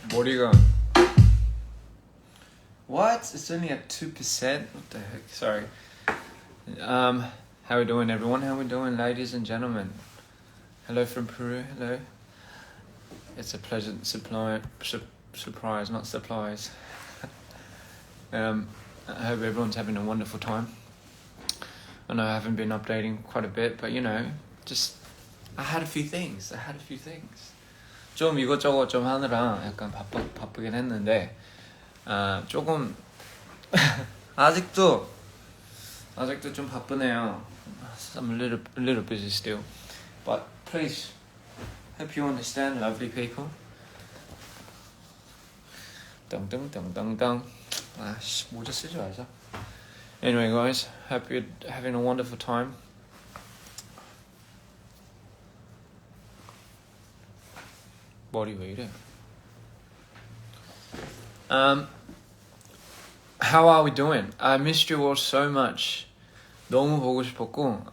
머리가 What? It's only at 2%? What the heck? Sorry. How we doing, everyone? How we doing, ladies and gentlemen? Hello from Peru. Hello. It's a pleasant surprise, not supplies. I hope everyone's having a wonderful time. I know I haven't been updating quite a bit, but you know, just I had a few things. 좀 이것저것 좀 하느라 약간 바쁘긴 했는데 조금 아직도 좀 바쁘네요. I'm a little busy still, but please hope you understand, lovely people. 덩덩덩덩덩. 아씨 모자 쓰지 말자. Anyway, guys, hope you're having a wonderful time. 머리 왜 이래? How are we doing? I missed you all so much. 너무 보고 싶었고,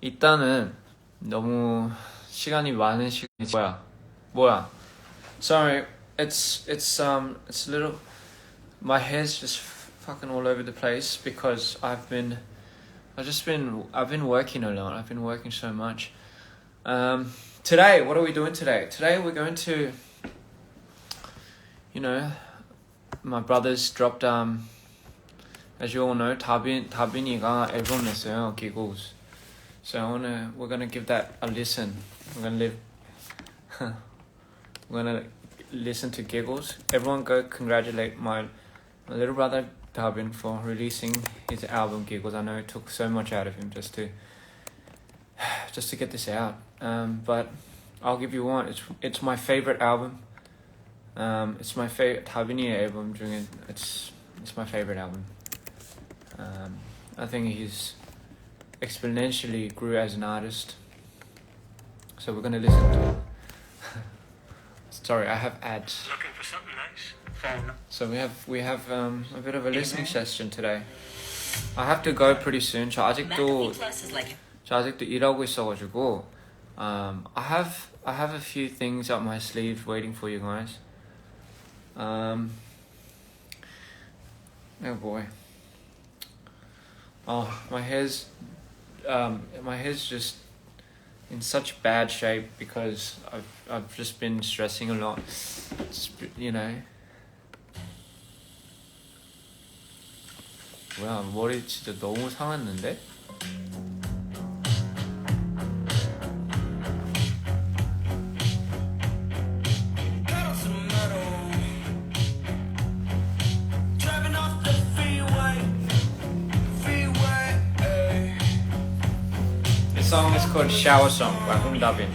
일단은 너무 시간이 많은 시간이 뭐야? Sorry, it's a little. My hair's just fucking all over the place because I've been working a lot. I've been working so much. Today, what are we doing today? Today we're going to, you know, my brothers dropped, as you all know, 다빈이가 앨범 냈어요, Giggles. So we're gonna give that a listen. We're gonna listen to Giggles. Everyone go congratulate my little brother Dabin for releasing his album Giggles. I know it took so much out of him just to get this out. But I'll give you one. It's my favorite album. It's my favorite Dabini album. It's my favorite album. I think he's exponentially grew as an artist. So we're gonna listen to it. Sorry, I have ads. Looking for something nice? Phone. So we have a bit of a listening session today. I have to go pretty soon. 저 아직도 일하고 있어가지고 I have a few things up my sleeve waiting for you guys. Oh boy. Oh, my hair's just in such bad shape because I've just been stressing a lot. You know. 뭐야, 머리 진짜 너무 상했는데? The song is called Shower Song by Dabin.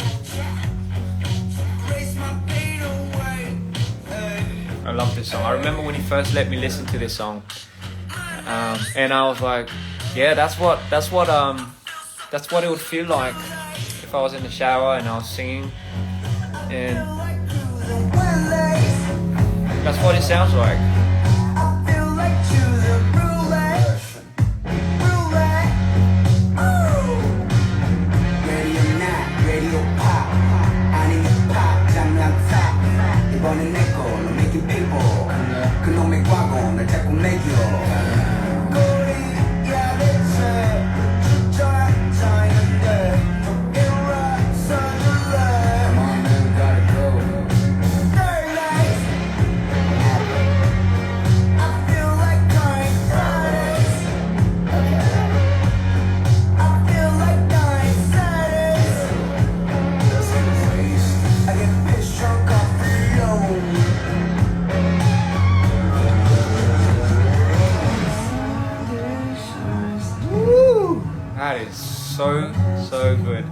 I love this song. I remember when he first let me listen to this song, and I was like, yeah, that's what it would feel like if I was in the shower and I was singing, and that's what it sounds like. That is so good.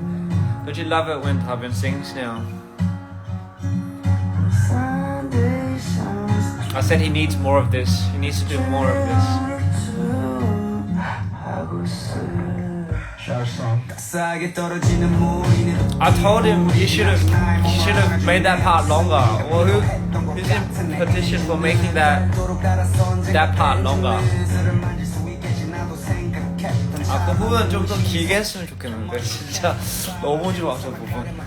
Don't you love it when Dabin sings now? I said he needs more of this. He needs to do more of this. I told him he should have made that part longer. Well, who's in petition for making that part longer? I'll 부분 좀 더 길게 했으면 좋겠는데 진짜 너무 좋아 저 부분.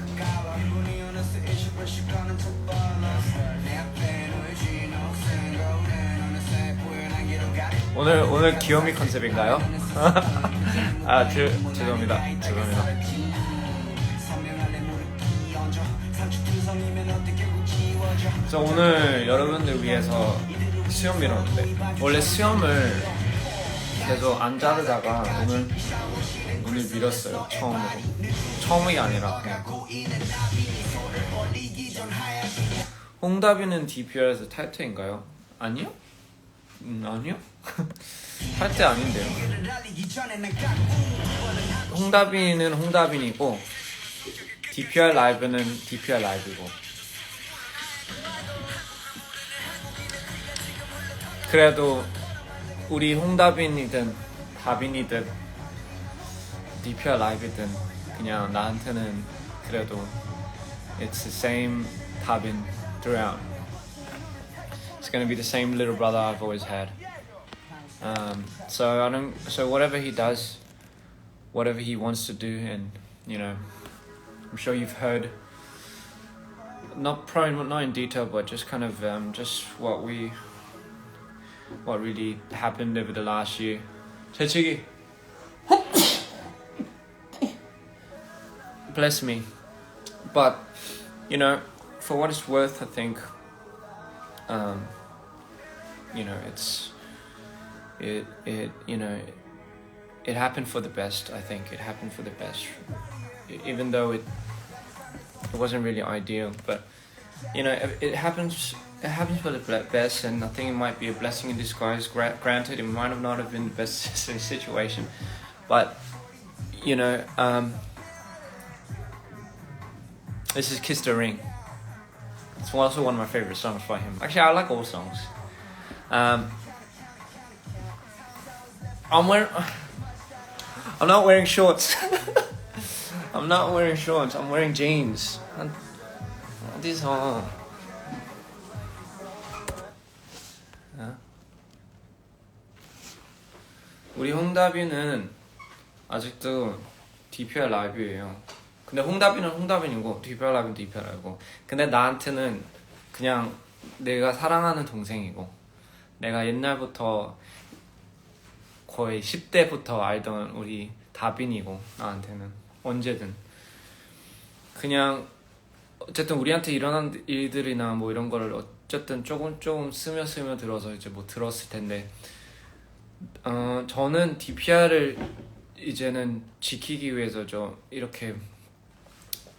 오늘 귀요미 컨셉인가요? 아 죄송합니다. 저 오늘 여러분들 위해서 수염 밀었는데 원래 수염을 계속 안 자르다가 오늘 밀었어요. 처음이 아니라 그냥. 홍다비는 DPR에서 탈퇴인가요? 아니요? 아니요? 탈퇴 아닌데요. 홍다비는 홍다빈이고 DPR 라이브는 DPR 라이브고. 그래도 우리 홍다빈이든 다빈이든 DPR 라이브든 그냥 나한테는 그래도 it's the same 다빈 throughout. It's gonna be the same little brother I've always had. So whatever he does, whatever he wants to do, and you know, I'm sure you've heard, probably not in detail, but just kind of just what really happened over the last year. 재치기. Bless me. But you know, for what it's worth, I think you know, it happened for the best. I think it happened for the best, even though it wasn't really ideal. But you know, it happens for the best, and I think it might be a blessing in disguise. Granted, it might have not have been the best situation, but you know, this is Kiss the Ring. It's also one of my favorite songs by him. Actually, I like all songs. I'm not wearing shorts. I'm not wearing shorts. I'm wearing jeans. 어디서? 우리 홍다비는 아직도 DPR 라이브예요. 근데 홍다비는 홍다빈이고 DPR 라이브는 DPR 라이브고. 근데 나한테는 그냥 내가 사랑하는 동생이고, 내가 옛날부터 거의 10대부터 알던 우리 다빈이고, 나한테는 언제든 그냥 어쨌든 우리한테 일어난 일들이나 뭐 이런 거를 어쨌든 조금 스며 들어서 이제 뭐 들었을 텐데, 저는 DPR을 이제는 지키기 위해서 이렇게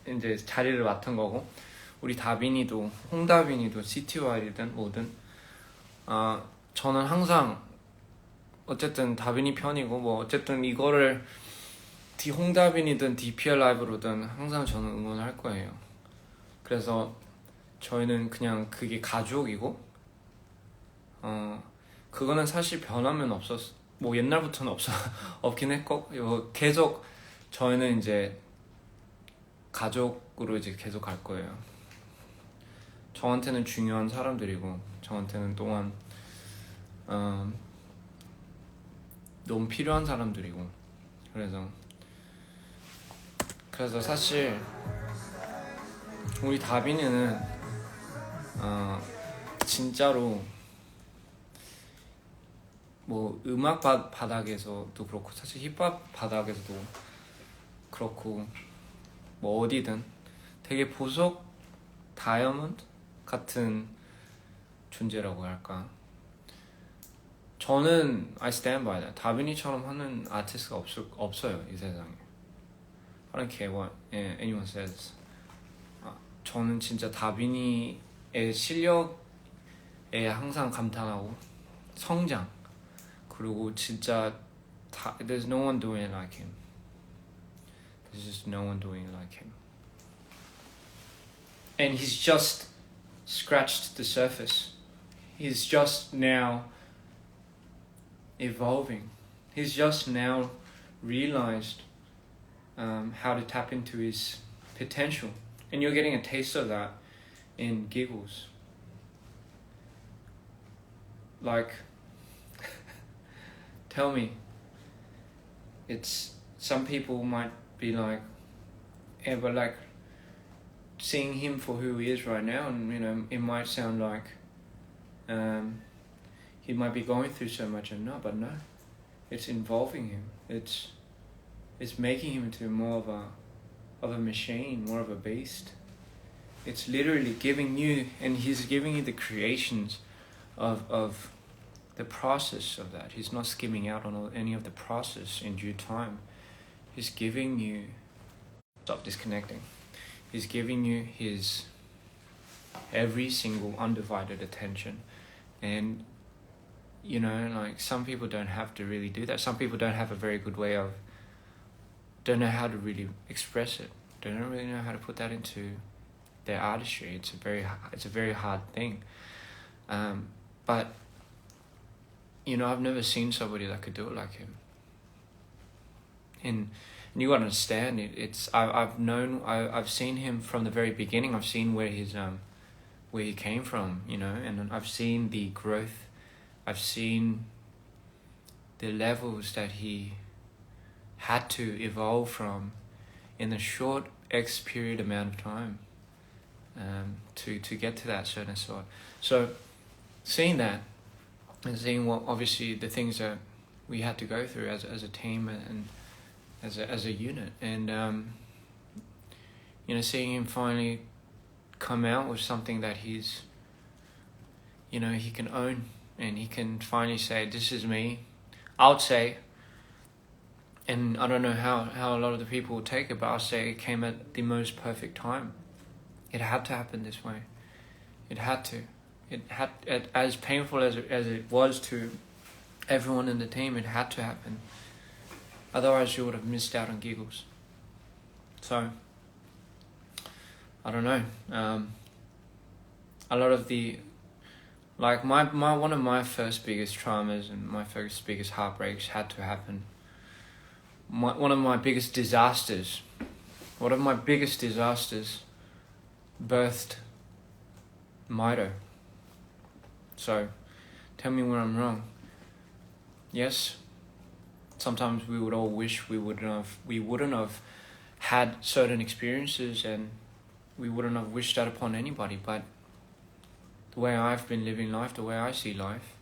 이제 자리를 맡은 거고, 우리 다빈이도 홍다빈이도 CTY이든 뭐든 저는 항상 어쨌든 다빈이 편이고, 뭐 어쨌든 이거를 홍다빈이든 DPR 라이브로든 항상 저는 응원할 거예요. 그래서 저희는 그냥 그게 가족이고, 그거는 사실 변하면 뭐 옛날부터는 없긴 했고, 계속 저희는 이제 가족으로 이제 계속 갈 거예요. 저한테는 중요한 사람들이고, 저한테는 또한 너무 필요한 사람들이고, 그래서 사실 우리 다빈이는 진짜로 뭐 음악 바닥에서도 그렇고, 사실 힙합 바닥에서도 그렇고, 뭐 어디든 되게 보석 다이아몬드 같은 존재라고 할까. 저는 I stand by that. 다빈이처럼 하는 아티스트가 없어요, 이 세상에. I don't care what anyone says. 저는 진짜 다빈이의 실력에 항상 감탄하고, 성장, 그리고 진짜 there's no one doing it like him. There's just no one doing it like him. And he's just scratched the surface. He's just now evolving. He's just now realized how to tap into his potential. And you're getting a taste of that in Giggles. Like, tell me, it's some people might be like, yeah, but like seeing him for who he is right now, and you know, it might sound like he might be going through so much, and no, but no, it's involving him. It's making him into more of a machine, more of a beast. It's literally giving you, and he's giving you the creations of the process of that. He's not skimming out on any of the process in due time. He's giving you, stop disconnecting. He's giving you his every single undivided attention. And, you know, like some people don't have to really do that. Some people don't have a very good way of, don't know how to really express it. They don't really know how to put that into their artistry. It's a very hard thing. But, you know, I've never seen somebody that could do it like him. And you gotta understand it. I've seen him from the very beginning. I've seen where he came from, you know, and I've seen the growth. I've seen the levels that he had to evolve from in a short X period amount of time, to get to that certain sort. So seeing that and seeing what obviously the things that we had to go through as a team and as a unit, and you know, seeing him finally come out with something that he's, you know, he can own, and he can finally say, this is me. I would say, and I don't know how a lot of the people will take it, but I'll say it came at the most perfect time. It had to happen this way. It had to. It had, as painful as it was to everyone in the team, it had to happen. Otherwise you would have missed out on Giggles. So, I don't know. A lot of the, like my one of my first biggest traumas and my first biggest heartbreaks had to happen. One of my biggest disasters birthed Mido. So, tell me when I'm wrong. Yes, sometimes we would all wish we wouldn't have had certain experiences, and we wouldn't have wished that upon anybody, but the way I've been living life, the way I see life,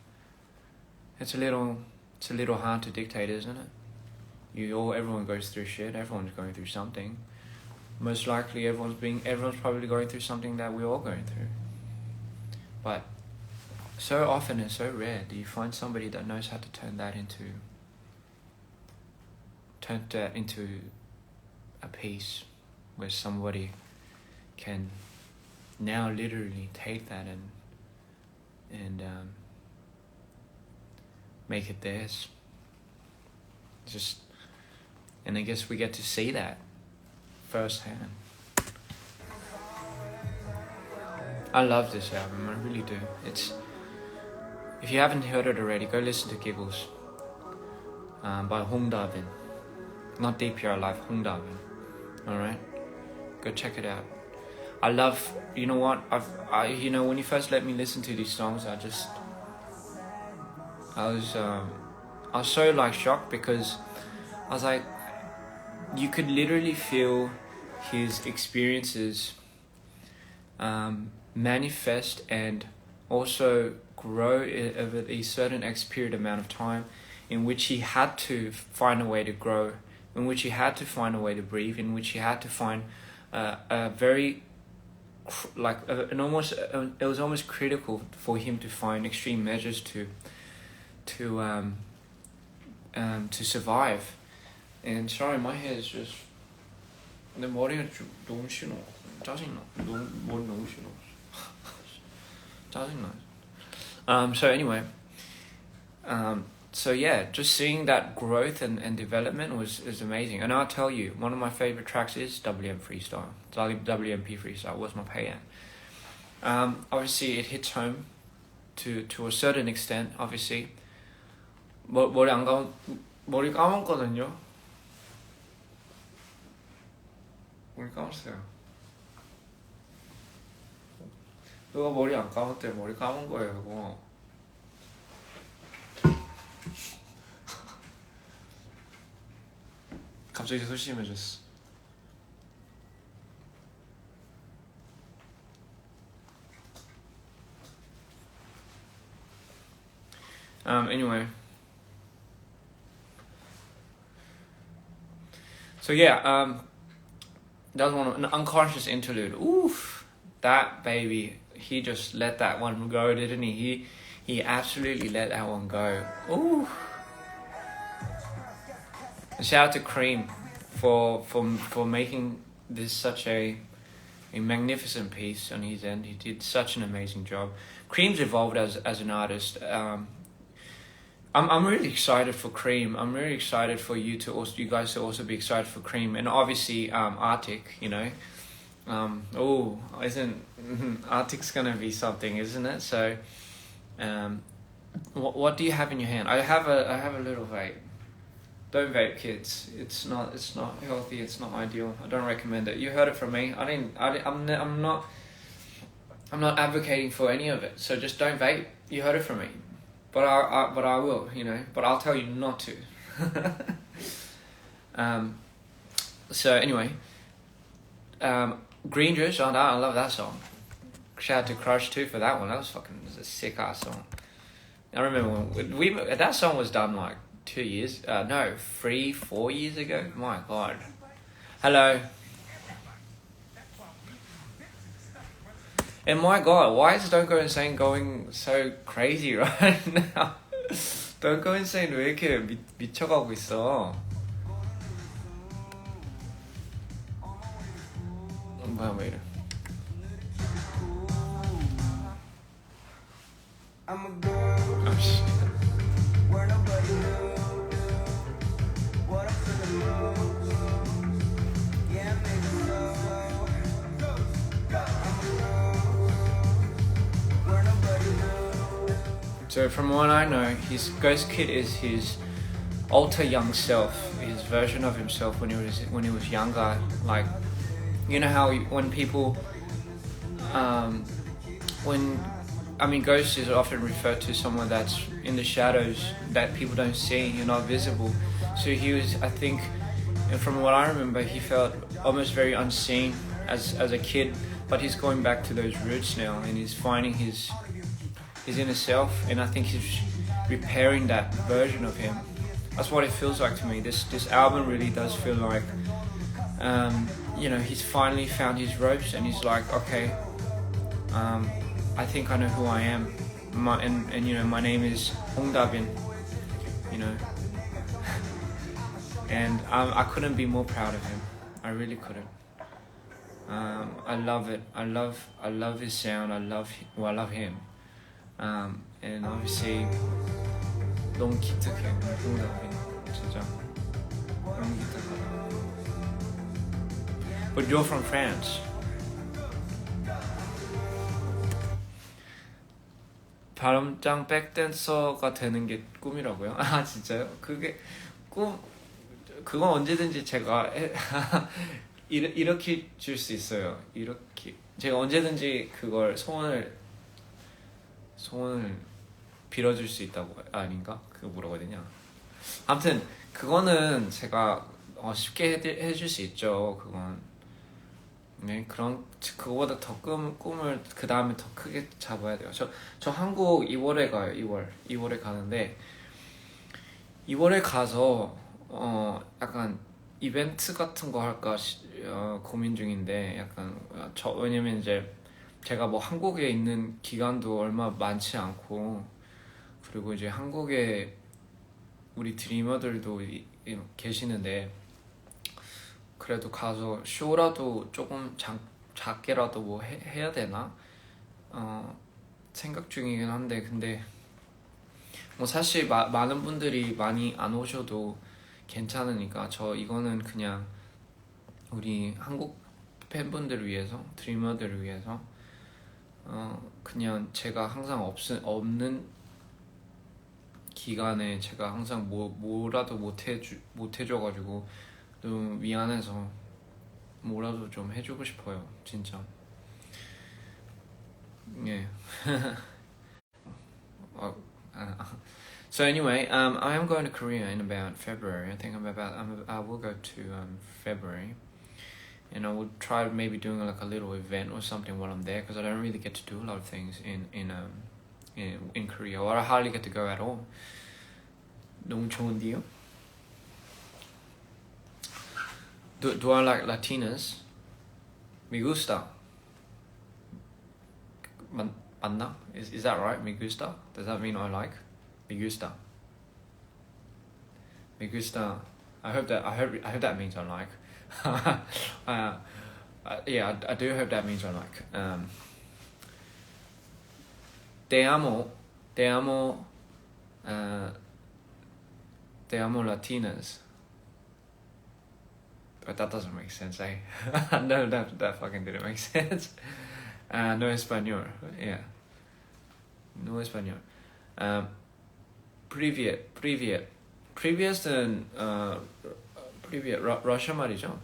it's a little hard to dictate, isn't it? Everyone goes through shit, everyone's going through something. Most likely everyone's probably going through something that we're all going through. But so often and so rare do you find somebody that knows how to turn that into a piece where somebody can now literally take that and make it theirs. And I guess we get to see that firsthand. I love this album, I really do. If you haven't heard it already, go listen to Giggles by Hong Da-bin. Not DPR Live, Hong Da-bin. Alright? Go check it out. I love, you know what, when you first let me listen to these songs, I was so like shocked, because I was like, you could literally feel his experiences manifest and also grow over a certain X period amount of time, in which he had to find a way to grow, in which he had to find a way to breathe, in which he had to find a very it was almost critical for him to find extreme measures to survive. And sorry, my hair is just, 내 머리가 좀 너무 싫어. 짜증나. 머리 너무 싫어. 짜증나. So anyway, so yeah, just seeing that growth and development is amazing. And I'll tell you, one of my favorite tracks is WMP Freestyle was my payout. Obviously it hits home to a certain extent. Obviously 머리 감았거든요. 머리 감았어요. 누가 머리 안 감았대. 머리 감은 거예요, 그거. 갑자기 소심해졌어. Anyway. So yeah, that was an unconscious interlude. Oof, that baby, he just let that one go, didn't he? He absolutely let that one go. Ooh. Shout out to Cream for making this such a magnificent piece on his end. He did such an amazing job. Cream's evolved as an artist. I'm really excited for Cream. I'm really excited for you guys to also be excited for Cream, and obviously Arctic. You know, isn't Arctic's gonna be something, isn't it? So, what do you have in your hand? I have a little vape. Don't vape, kids. It's not healthy. It's not ideal. I don't recommend it. You heard it from me. I'm not advocating for any of it. So just don't vape. You heard it from me. But I will, you know. But I'll tell you not to. So anyway, Green Juice. I love that song. Shout out to Crush too for that one. That was a sick ass song. I remember when that song was done like 2 years. 3-4 years ago. My God. Hello. And my God, why is Don't Go Insane going so crazy right now? Don't Go Insane 왜 이렇게 미쳐가고 있어? 뭐야 왜 이래? Oh shit. So from what I know, his Ghost Kid is his alter young self, his version of himself when he was younger. Like, you know how when people, Ghost is often referred to someone that's in the shadows that people don't see, you're not visible. So he was, I think, and from what I remember, he felt almost very unseen as a kid, but he's going back to those roots now, and he's finding his inner self, and I think he's repairing that version of him. That's what it feels like to me. This album really does feel like, he's finally found his ropes, and he's like, okay, I think I know who I am, my name is Hong Da-bin, and I couldn't be more proud of him. I really couldn't. I love it. I love his sound. I love him. And obviously 너무 기특해. 홍답이 진짜 너무 기특하다. But you're from France. 바람장 백댄서가 되는 게 꿈이라고요? 아 진짜요? 그건 언제든지 제가 이렇게 줄 수 있어요. 이렇게 제가 언제든지 그걸 소원을 빌어줄 수 있다고 아닌가? 그거 뭐라고 해야 되냐? 아무튼 그거는 제가 쉽게 해줄 수 있죠. 그건 네 그거보다 더 꿈을 그 다음에 더 크게 잡아야 돼요. 저 한국 2월에 가요. 2월에 가는데 2월에 가서 약간 이벤트 같은 거 할까 고민 중인데 약간 왜냐면 이제 제가 뭐 한국에 있는 기간도 얼마 많지 않고 그리고 이제 한국에 우리 드리머들도 계시는데 그래도 가서 쇼라도 조금 작게라도 뭐 해야 되나 생각 중이긴 한데 근데 뭐 사실 많은 분들이 많이 안 오셔도 괜찮으니까 이거는 그냥 우리 한국 팬분들을 위해서 드리머들을 위해서 그냥 제가 항상 없는 기간에 제가 항상 뭐라도 못해줘가지고 너무 미안해서 뭐라도 좀 해주고 싶어요 진짜. 예. So anyway, I am going to Korea in about February. I think I will go to February, and I will try maybe doing like a little event or something while I'm there, because I don't really get to do a lot of things in Korea, or I hardly get to go at all. 너무 좋은데요? Do I like Latinas? Me gusta. 맞나? Is that right? Me gusta? Does that mean I like? Me gusta. Me gusta. I hope that means I like. Yeah, I do hope that means I like. Te amo Latinas. But that doesn't make sense, eh? No, that fucking didn't make sense. No español, yeah. No español. Привет. Привet은 привет Russia 말이죠.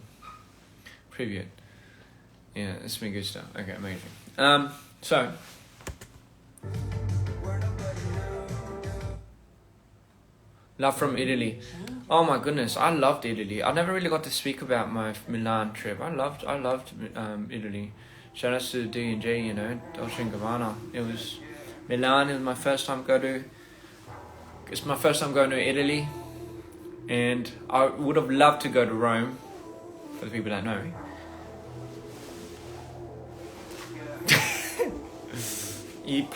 Привет. Yeah, it's me good stuff. Okay, amazing. So love from Italy. Oh my goodness, I loved Italy. I never really got to speak about my Milan trip. I loved Italy. Shout out to D&J, you know, Dolce & Gabbana. Milan is my first time it's my first time going to Italy, and I would have loved to go to Rome, for the people that know. 이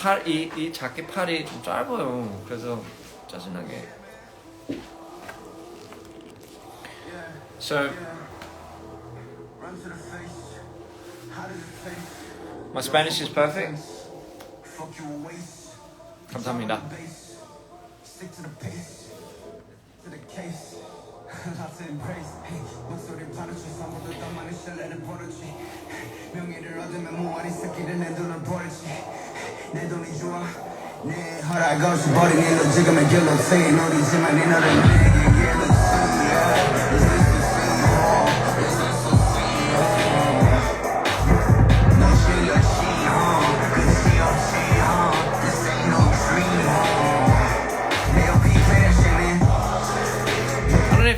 자켓 팔이 좀 짧아요. 그래서 짜증나게. So my Spanish is perfect. 감사합니다.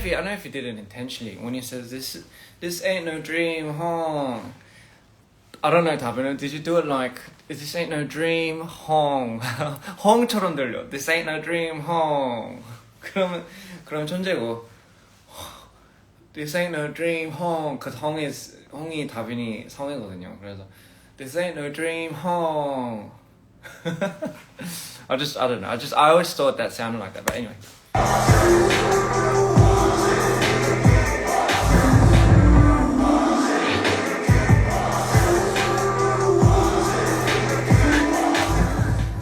I don't know if he did it intentionally when he says this ain't no dream, hong. I don't know, Tabino. Did you do it like this ain't no dream, hong? 홍처럼 들려. This ain't no dream, hong. 그럼 천재고. This ain't no dream, hong. Cause 홍이 다빈이 성이거든요. 그래서 this ain't no dream, hong. I don't know. I always thought that sounded like that. But anyway.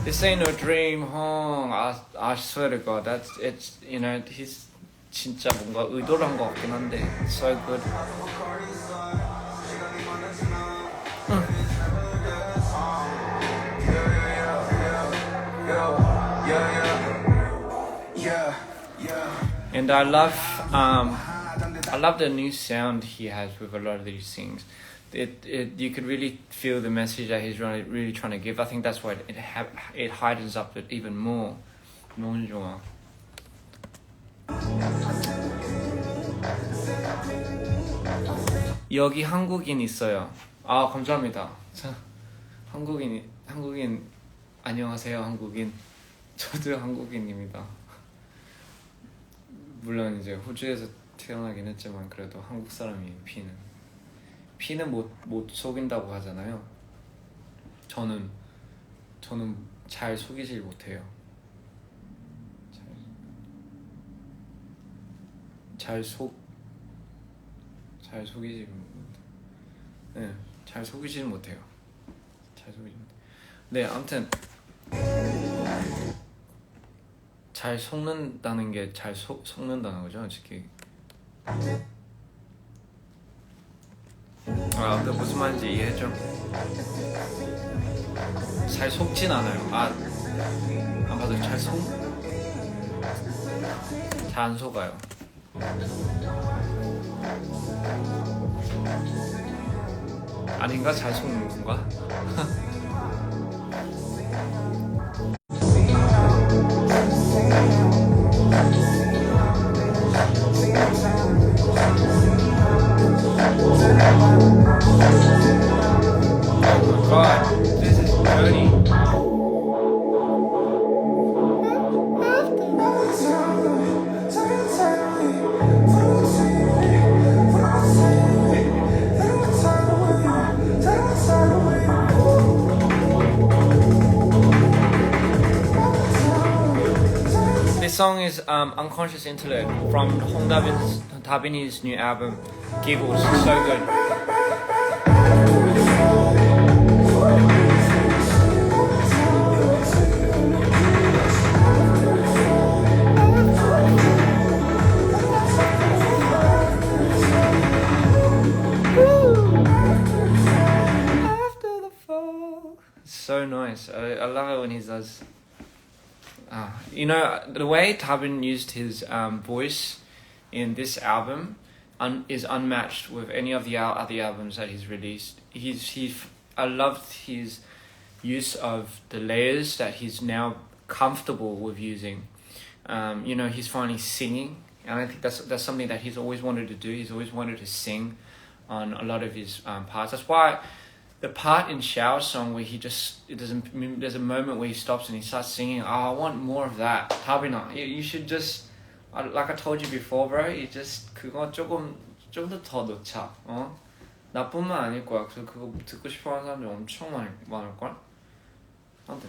This ain't no dream, hong. I swear to God, it's you know, he's 진짜 뭔가 의도를 한 것 같긴 한데, it's so good. And I love the new sound he has with a lot of these things. You could really feel the message that he's really trying to give. I think that's why it heightens up it even more. 너무 좋아. 여기 한국인 있어요. 아, 감사합니다. 한국인 안녕하세요, 한국인. 저도 한국인입니다. 물론 이제 호주에서 태어나긴 했지만 그래도 한국 사람이에요. 피는 못 속인다고 하잖아요. 저는 잘 속이질 못해요. 잘 속이지 네, 잘 속이지는 못해요. 네, 아무튼 잘 속는다는 게 잘 속는다는 거죠, 솔직히. 아, 그 무슨 말인지 이해했죠? 잘 속진 않아요. 안 봐도 잘 안 속아요. 아닌가? 잘 속는 건가? Oh my god, this is dirty. This song is Unconscious Interlude from Hong Dabini's new album, Giggles. So good. So nice. I love it when he does. You know, the way Tabin used his voice in this album is unmatched with any of the other albums that he's released. I loved his use of the layers that he's now comfortable with using. You know, he's finally singing, and I think that's something that he's always wanted to do. He's always wanted to sing on a lot of his parts. That's why the part in Shower Song where there's a moment where he stops and he starts singing. Oh, I want more of that. Tabina, you should just, like I told you before, bro. You just 그거 좀 더 넣자. 나뿐만 아닐 거야. 그래서 그거 듣고 싶어하는 사람들이 엄청 많을 걸. 아무튼.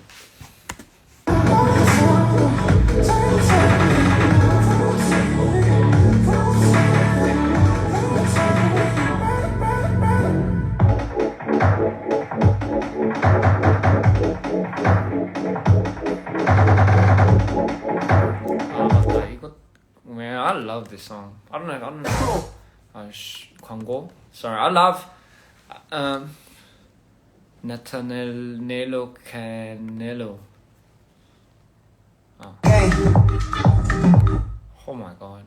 Man, I love this song. I don't know. 광고. Sorry, I love Nathaniel Canelo. Oh my god.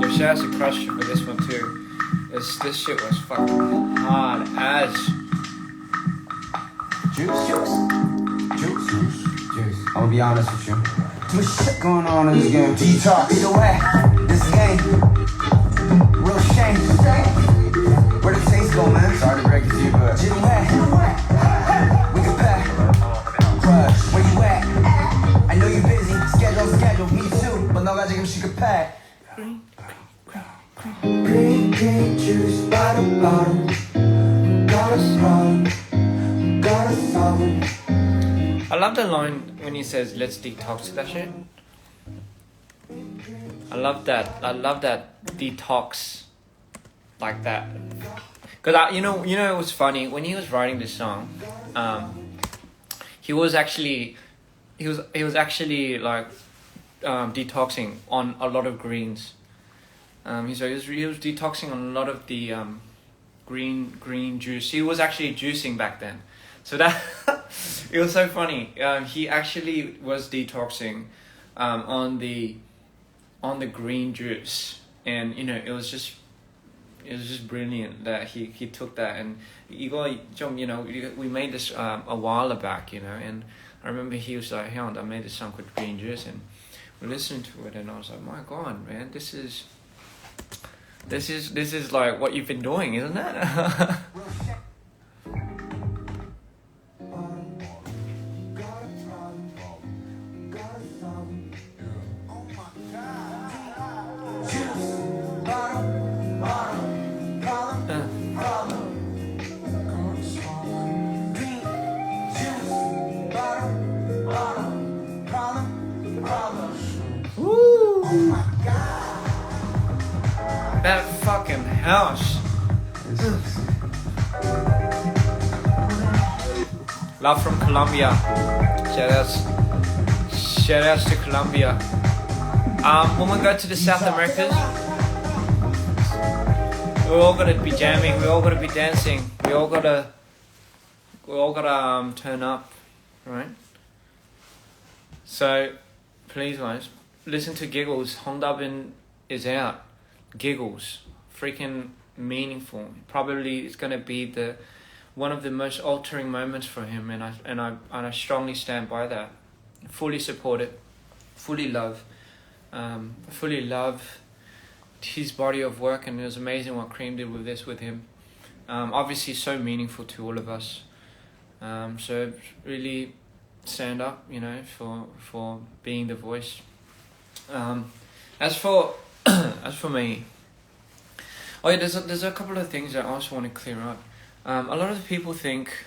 Yo, shout out to Crush for this one too. This shit was fucking hard as. Juice. I'm gonna be honest with you. Too much shit going on in this game. Detox. Either way, this game. Real shame. Where the taste go, man? Sorry to break it to you, but either way, we can pack. Crush, where you at? I know you're busy. Schedule. Me too. But 너가 지금 시급해. Green juice by the bottle. Got a problem. I love the line when he says, "Let's detox that shit." I love that detox, like that. Cause you know it was funny when he was writing this song. He was actually like detoxing on a lot of greens. He was detoxing on a lot of the green juice. He was actually juicing back then. So that it was so funny. He actually was detoxing on the green juice, and you know it was just brilliant that he took that. And we made this a while back, you know, and I remember he was like, "Hey, I made this song called Green Juice," and we listened to it, and I was like, "My God, man, this is like what you've been doing, isn't it?" That fucking house. Love from Colombia. Shout outs to Colombia. When we go to the South Americas, we're all gonna be jamming. We're all gonna be dancing. We all gotta turn up, right? So, please guys, listen to Giggles. Hong Dabin is out. Giggles, freaking meaningful. Probably it's gonna be one of the most altering moments for him, and I strongly stand by that. Fully support it, fully love his body of work, and it was amazing what Cream did with this with him. Obviously, so meaningful to all of us. So really stand up, you know, for being the voice. As for as for me, oh yeah, there's a couple of things that I also want to clear up. A lot of people think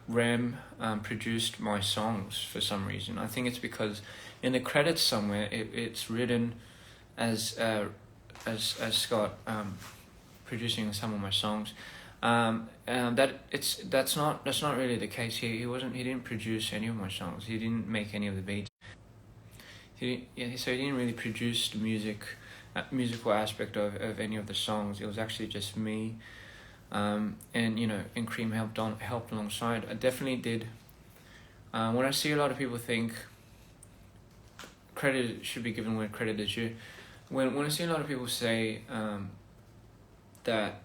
Rem produced my songs for some reason. I think it's because in the credits somewhere it's written as Scott producing some of my songs. That's not really the case. He didn't produce any of my songs. He didn't make any of the beats. So he didn't really produce the musical aspect of any of the songs. It was actually just me. And you know, and Cream helped alongside. I definitely did. When I see a lot of people think credit should be given where credit is due, when I see a lot of people say that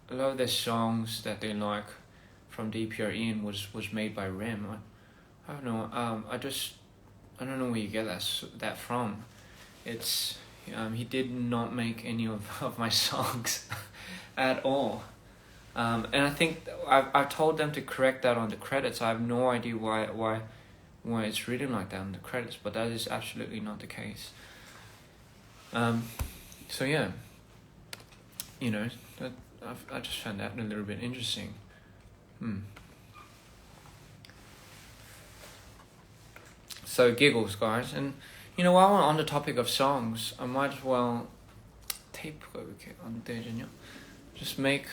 a lot of their songs that they like from DPRE was made by Rem, I don't know. I don't know where you get that from. It's he did not make any of my songs at all. And I think I've told them to correct that on the credits. I have no idea why it's written like that on the credits, but that is absolutely not the case. So yeah, you know, that I just found that a little bit interesting. So Giggles, guys, and you know, while we're on the topic of songs, I might as well 테이프가 이렇게 안 되잖요. Just make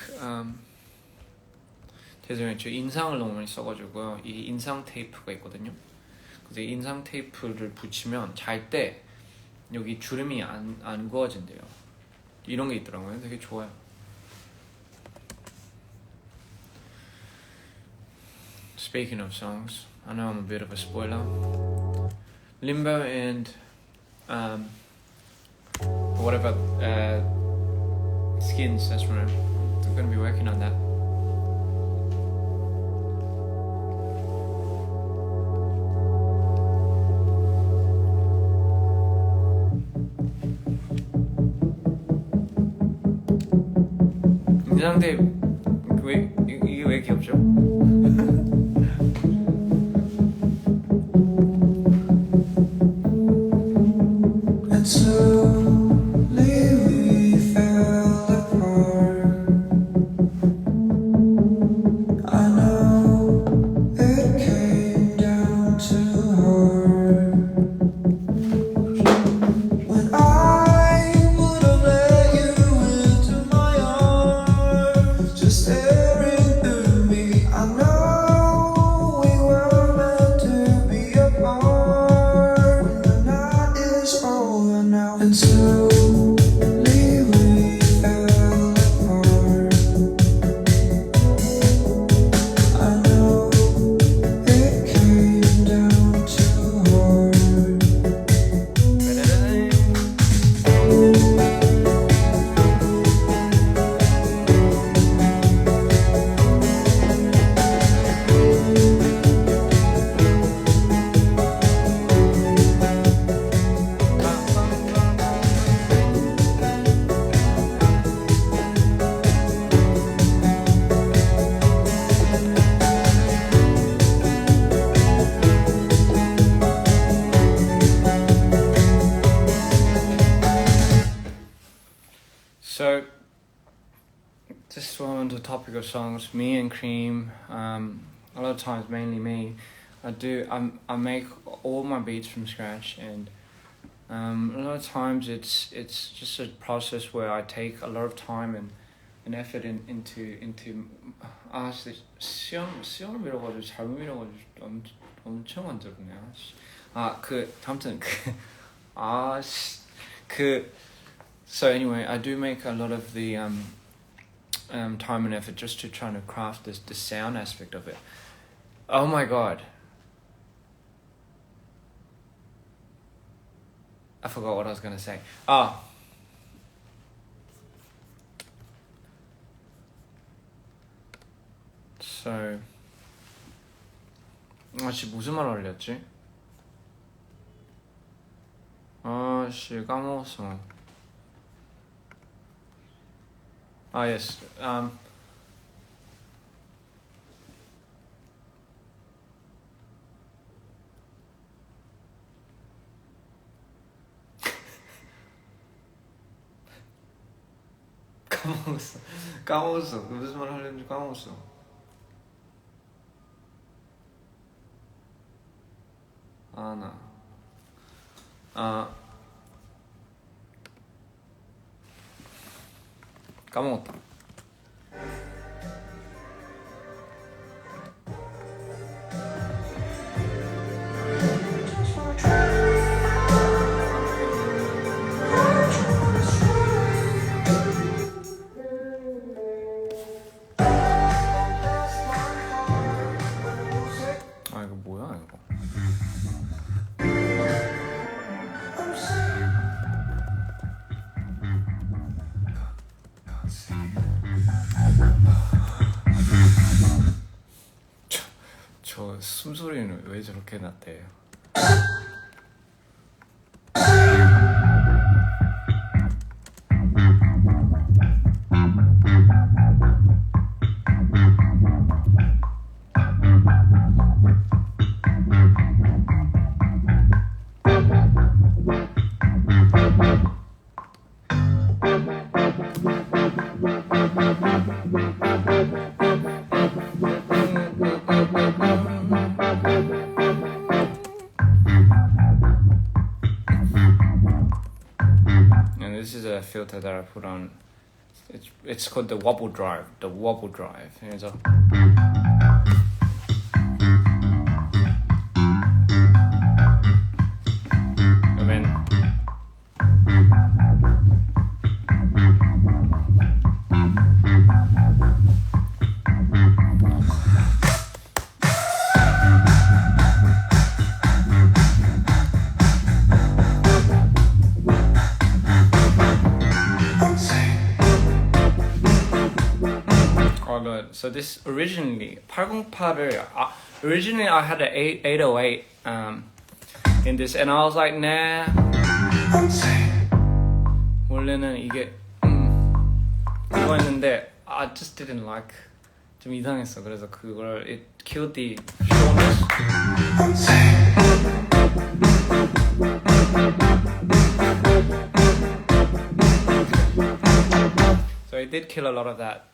죄송해요. 저 인상을 너무 많이 써가지고요. 이 인상 테이프가 있거든요. 그래서 이 인상 테이프를 붙이면 잘 때 여기 주름이 안 그어진대요. 이런 게 있더라고요. 되게 좋아요. Speaking of songs, I know I'm a bit of a spoiler. Limbo and whatever Skins, that's right. I'm gonna be working on that. 인상대 이게 왜 귀엽죠? So, just on the topic of songs, me and Cream, a lot of times, mainly me, I make all my beats from scratch, and a lot of times it's just a process where I take a lot of time and effort into 수영을 밀어가지고 잘못 밀어가지고 엄청 안 들었네요. So anyway, I do make a lot of the time and effort just to try to craft the sound aspect of it. Oh my god. I forgot what I was going to say. So 지금 무슨 말 하려했지? 씨 까먹었어. Yes. 까먹었어. 무슨 말 하려는지 까먹었어. 까먹었다. 이거 뭐야 이거? 저 숨소리는 왜 저렇게 났대요? And this is a filter that I put on. It's called the wobble drive. The wobble drive. 그래서 So this originally 808을 originally I had an 808 in this and I was like nah 원래는 이게 그거였는데 I just didn't like 좀 이상했어. 그래서 그걸 it killed the shortness. So it did kill a lot of that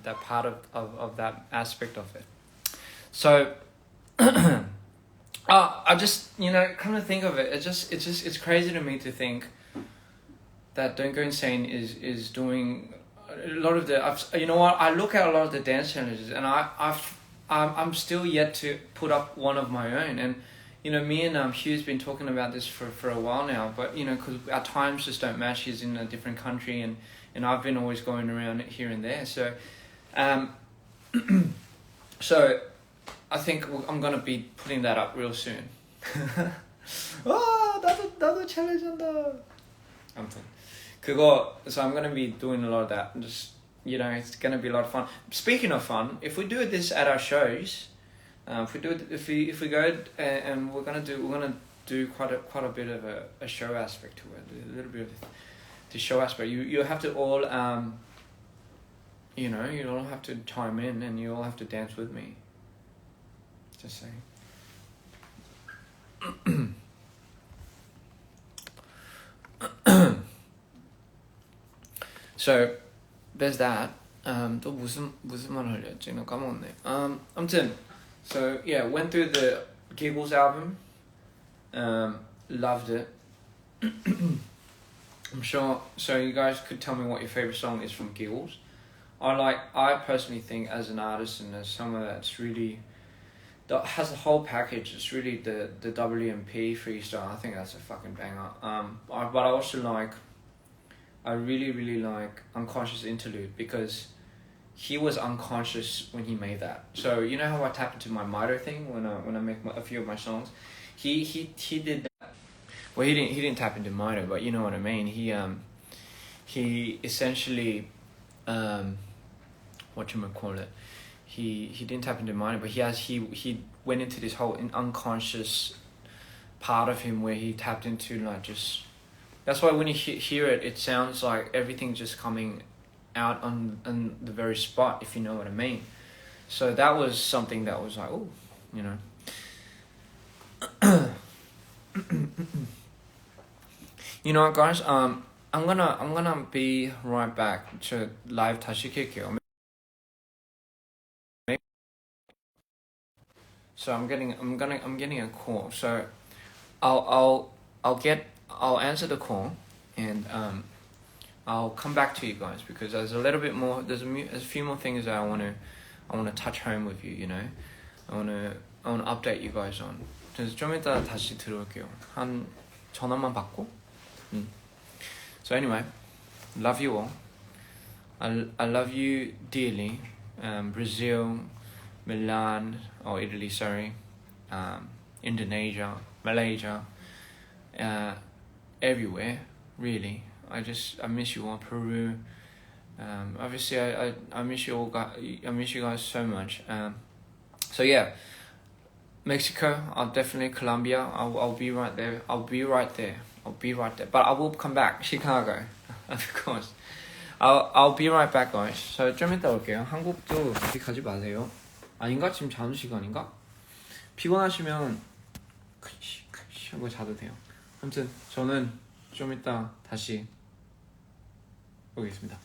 that part of that aspect of it. So I just come to think of it, it's crazy to me to think that Don't Go Insane is doing a lot of the I look at a lot of the dance challenges and I'm still yet to put up one of my own. And me and Hugh's been talking about this for a while now, but because our times just don't match. He's in a different country and I've been always going around here and there. So so I think I'm gonna be putting that up real soon. 나도 챌린지 한다. 아무튼 그거, so I'm gonna be doing a lot of that. Just it's gonna be a lot of fun. Speaking of fun, if we do this at our shows, if we go and we're gonna do quite a bit of a show aspect to it, a little bit of the show aspect. You have to all you all have to chime in and you all have to dance with me. Just saying. So there's that. 또 무슨 말 하려 했지? 나 까먹었네. 아무튼 so yeah, went through the Giggles album. Loved it. I'm sure. So you guys could tell me what your favorite song is from Giggles. I personally think as an artist and as someone that's really that has the whole package, it's really the WMP freestyle. I think that's a fucking banger. But I also I really like Unconscious Interlude because he was unconscious when he made that. So you know how I tap into my mito thing when I make a few of my songs. He did that. Well, he didn't tap into mito, but you know what I mean. He essentially whatchamacallit, he didn't tap into mito, but he went into this whole unconscious part of him where he tapped into like just That's why when you hear it, it sounds like everything's just coming out on the very spot, if you know what I mean. So that was something that was like, oh, you know. You know what, guys? I'm gonna be right back. 저 라이브 다시 킬게요. So I'm getting a call. So I'll answer the call, and I'll come back to you guys because there's a little bit more. There's a few more things that I wanna touch home with you. You know, I wanna update you guys on. 그래서 좀 이따 다시 들어올게요. 한 전화만 받고. So anyway, love you all. I love you dearly. Brazil, Milan, or Italy, sorry. Indonesia, Malaysia, everywhere, really. I miss you all. Peru. Obviously, I miss you all. I miss you guys so much. So yeah, Mexico. I'll definitely Colombia. I'll be right there. I'll be right there. But I will come back. Chicago, of course. I'll be right back, guys. So 좀 이따 올게요. 한국도 어디 가지 마세요. 아닌가? 지금 자는 시간인가? 피곤하시면 하고 자도 돼요. 아무튼 저는 좀 이따 다시 오겠습니다.